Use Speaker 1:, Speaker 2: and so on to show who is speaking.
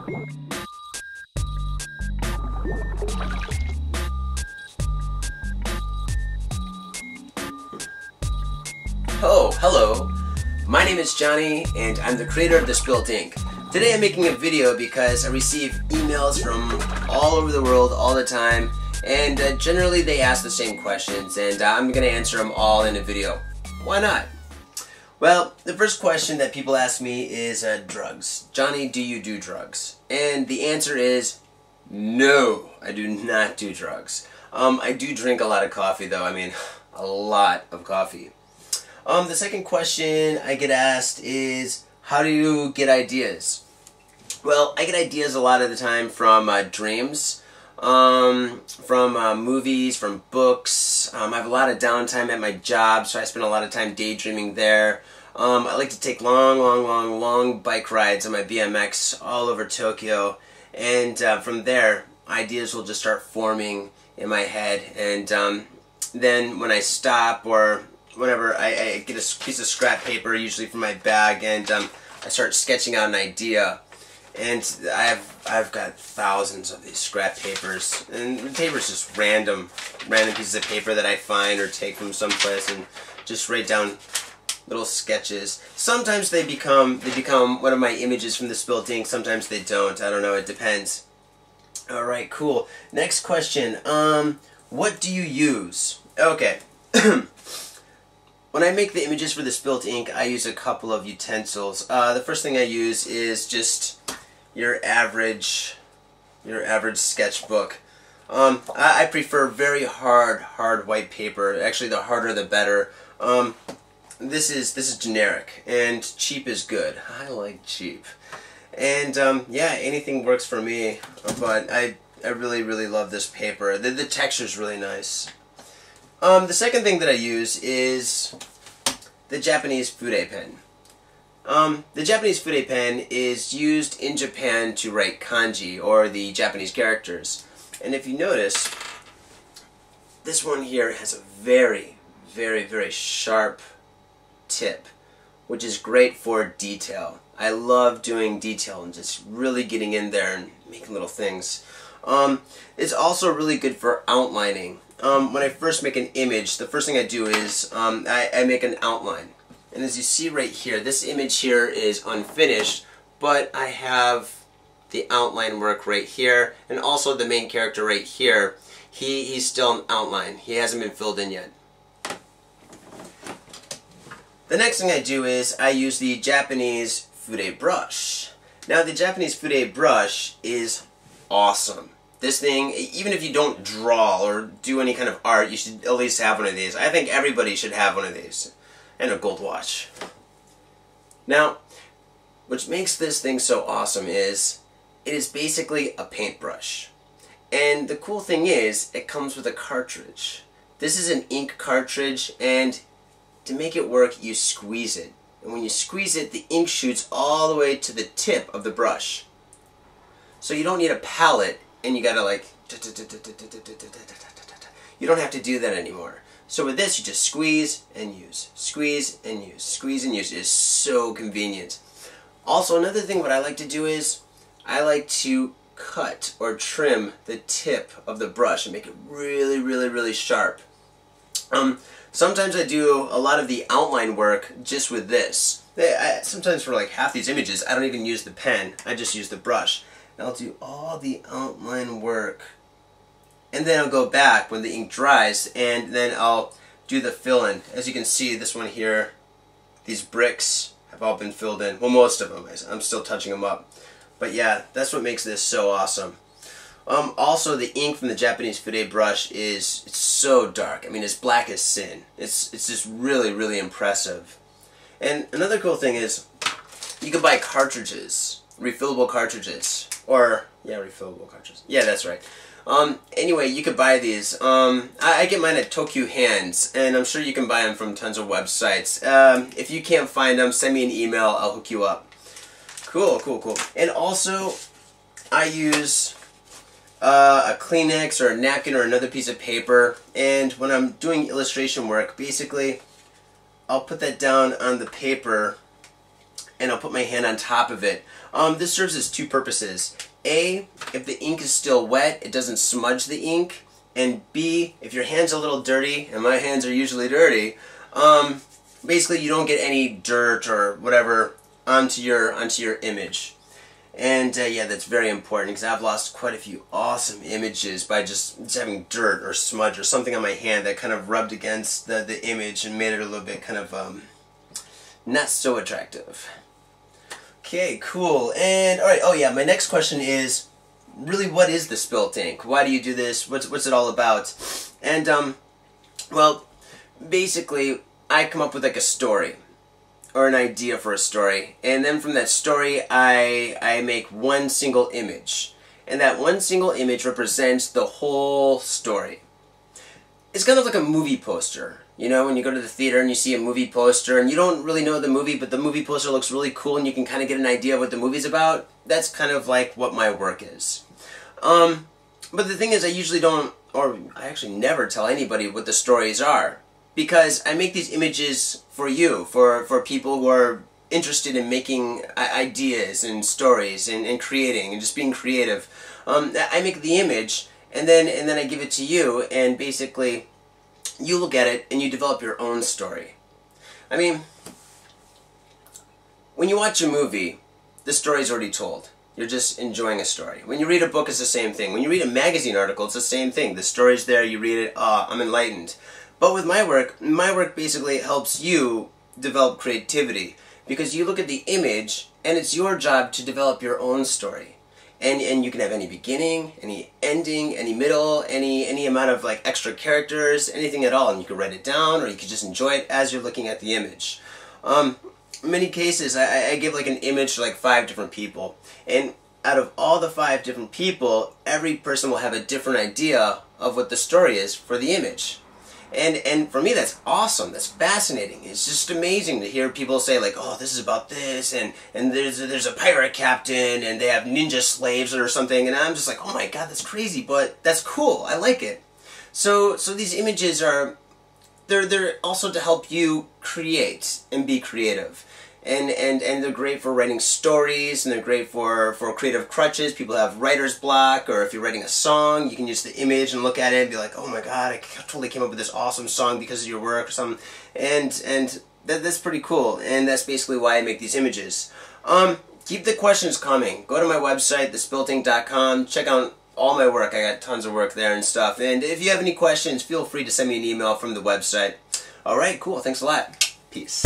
Speaker 1: Oh, hello. My name is Johnny, and I'm the creator of the Spilt Ink. Today I'm making a video because I receive emails from all over the world all the time, and generally they ask the same questions, and I'm going to answer them all in a video. Why not? Well, the first question that people ask me is drugs. Johnny, do you do drugs? And the answer is no, I do not do drugs. I do drink a lot of coffee though, I mean a lot of coffee. The second question I get asked is, how do you get ideas? Well, I get ideas a lot of the time from dreams, from movies, from books. I have a lot of downtime at my job, so I spend a lot of time daydreaming there. I like to take long bike rides on my BMX all over Tokyo, and from there, ideas will just start forming in my head, and then when I stop or whenever I get a piece of scrap paper, usually from my bag, and I start sketching out an idea. And I've got thousands of these scrap papers, and the paper's just random pieces of paper that I find or take from someplace, and just write down little sketches. Sometimes they become one of my images from the Spilt Ink. Sometimes they don't. I don't know. It depends. All right, cool. Next question. What do you use? Okay. When I make the images for the Spilt Ink, I use a couple of utensils. The first thing I use is just your average sketchbook. I prefer very hard white paper. Actually, the harder the better. This is generic, and cheap is good. I like cheap. And yeah, anything works for me. But I really love this paper. The texture's really nice. The second thing that I use is the Japanese Fude pen. The Japanese Fude pen is used in Japan to write kanji, or the Japanese characters. And if you notice, this one here has a very sharp tip, which is great for detail. I love doing detail and just really getting in there and making little things. It's also really good for outlining. When I first make an image, the first thing I do is I make an outline. And as you see right here, this image here is unfinished, but I have the outline work right here, and also the main character right here. He's still an outline. He hasn't been filled in yet. The next thing I do is I use the Japanese Fude brush. Now the Japanese Fude brush is awesome. This thing, even if you don't draw or do any kind of art, you should at least have one of these. I think everybody should have one of these. And a gold watch. Now, what makes this thing so awesome is it is basically a paintbrush. And the cool thing is, it comes with a cartridge. This is an ink cartridge, and to make it work, you squeeze it. And when you squeeze it, the ink shoots all the way to the tip of the brush. So you don't need a palette, and you gotta like, you don't have to do that anymore. So with this, you just squeeze and use, squeeze and use, squeeze and use. It is so convenient. Also, another thing what I like to do is, I like to cut or trim the tip of the brush and make it really sharp. Sometimes I do a lot of the outline work just with this. Sometimes for like half these images, I don't even use the pen, I just use the brush. And I'll do all the outline work. And then I'll go back when the ink dries, and then I'll do the fill-in. As you can see, this one here, these bricks have all been filled in. Well, most of them. I'm still touching them up. But yeah, that's what makes this so awesome. Also, the ink from the Japanese Fude brush it's so dark. I mean, it's black as sin. It's just really impressive. And another cool thing is, you can buy cartridges, refillable cartridges, or yeah, refillable cartridges. Yeah, that's right. Anyway, you could buy these. I get mine at Tokyo Hands, and I'm sure you can buy them from tons of websites. If you can't find them, send me an email. I'll hook you up. Cool. And also, I use a Kleenex or a napkin or another piece of paper, and when I'm doing illustration work, basically, I'll put that down on the paper, and I'll put my hand on top of it. This serves as two purposes. A, if the ink is still wet, it doesn't smudge the ink. And B, if your hand's a little dirty, and my hands are usually dirty, basically you don't get any dirt or whatever onto your image. And yeah, that's very important because I've lost quite a few awesome images by just having dirt or smudge or something on my hand that kind of rubbed against the image and made it a little bit kind of not so attractive. Okay, cool. And alright, oh yeah, my next question is, really, what is the Spilt Ink? Why do you do this? What's it all about? And well, basically I come up with like a story or an idea for a story, and then from that story I make one single image, and that one single image represents the whole story. It's kind of like a movie poster. You know, when you go to the theater and you see a movie poster and you don't really know the movie, but the movie poster looks really cool and you can kind of get an idea of what the movie's about. That's kind of like what my work is. But the thing is, I usually don't, or I actually never tell anybody what the stories are, because I make these images for you, for people who are interested in making ideas and stories and creating and just being creative. I make the image and then I give it to you, and basically you look at it and you develop your own story. I mean, when you watch a movie, the story's already told. You're just enjoying a story. When you read a book, it's the same thing. When you read a magazine article, it's the same thing. The story's there, you read it, I'm enlightened. But with my work basically helps you develop creativity, because you look at the image and it's your job to develop your own story. And you can have any beginning, any ending, any middle, any amount of like extra characters, anything at all, and you can write it down or you can just enjoy it as you're looking at the image. In many cases, I give like an image to like 5 different people, and out of all the 5 different people, every person will have a different idea of what the story is for the image. And for me, that's awesome. That's fascinating. It's just amazing to hear people say like, oh, this is about this, and there's a pirate captain, and they have ninja slaves or something, and I'm just like, oh my god, that's crazy, but that's cool. I like it. So these images are, they're also to help you create and be creative. And they're great for writing stories, and they're great for creative crutches. People have writer's block, or if you're writing a song, you can use the image and look at it and be like, oh my god, I totally came up with this awesome song because of your work or something. And that's pretty cool, and that's basically why I make these images. Keep the questions coming. Go to my website, thespiltink.com, check out all my work. I got tons of work there and stuff. And if you have any questions, feel free to send me an email from the website. Alright, cool. Thanks a lot. Peace.